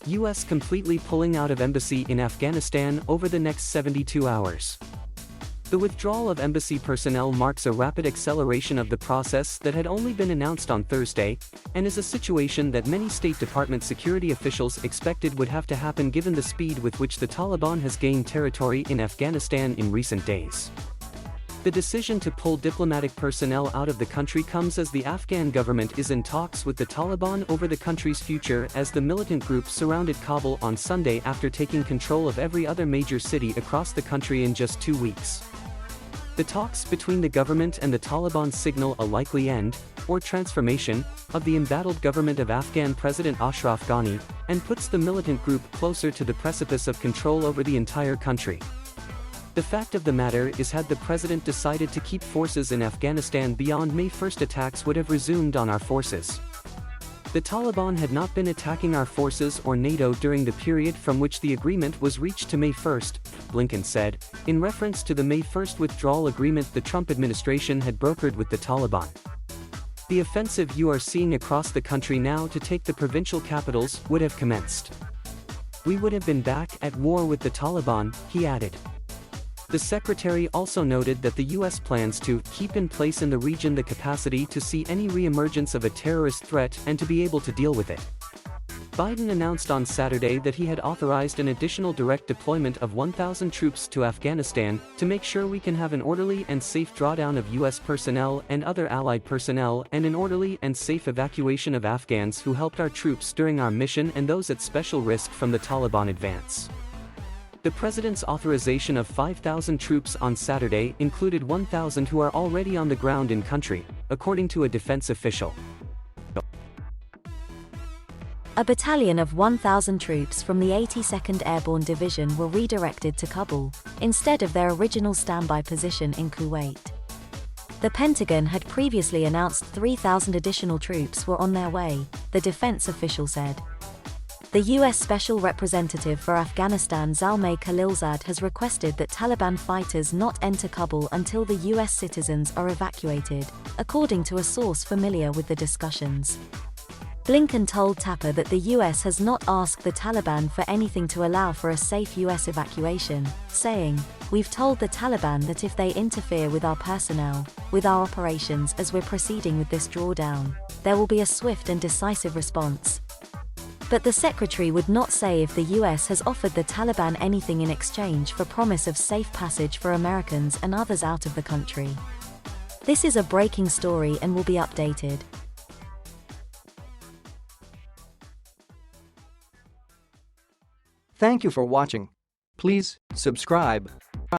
US completely pulling out of embassy in Afghanistan over the next 72 hours. The withdrawal of embassy personnel marks a rapid acceleration of the process that had only been announced on Thursday, and is a situation that many State Department security officials expected would have to happen given the speed with which the Taliban has gained territory in Afghanistan in recent days. The decision to pull diplomatic personnel out of the country comes as the Afghan government is in talks with the Taliban over the country's future as the militant group surrounded Kabul on Sunday after taking control of every other major city across the country in just 2 weeks. The talks between the government and the Taliban signal a likely end, or transformation, of the embattled government of Afghan President Ashraf Ghani, and puts the militant group closer to the precipice of control over the entire country. The fact of the matter is, had the president decided to keep forces in Afghanistan beyond May 1st, attacks would have resumed on our forces. The Taliban had not been attacking our forces or NATO during the period from which the agreement was reached to May 1st, Blinken said, in reference to the May 1st withdrawal agreement the Trump administration had brokered with the Taliban. The offensive you are seeing across the country now to take the provincial capitals would have commenced. We would have been back at war with the Taliban, he added. The secretary also noted that the U.S. plans to keep in place in the region the capacity to see any re-emergence of a terrorist threat and to be able to deal with it. Biden announced on Saturday that he had authorized an additional direct deployment of 1,000 troops to Afghanistan to make sure we can have an orderly and safe drawdown of U.S. personnel and other allied personnel and an orderly and safe evacuation of Afghans who helped our troops during our mission and those at special risk from the Taliban advance. The president's authorization of 5,000 troops on Saturday included 1,000 who are already on the ground in country, according to a defense official. A battalion of 1,000 troops from the 82nd Airborne Division were redirected to Kabul, instead of their original standby position in Kuwait. The Pentagon had previously announced 3,000 additional troops were on their way, the defense official said. The U.S. Special Representative for Afghanistan Zalmay Khalilzad has requested that Taliban fighters not enter Kabul until the U.S. citizens are evacuated, according to a source familiar with the discussions. Blinken told Tapper that the U.S. has not asked the Taliban for anything to allow for a safe U.S. evacuation, saying, "We've told the Taliban that if they interfere with our personnel, with our operations as we're proceeding with this drawdown, there will be a swift and decisive response." But the secretary would not say if the U.S. has offered the Taliban anything in exchange for promise of safe passage for Americans and others out of the country. This is a breaking story and will be updated. Thank you for watching. Please subscribe.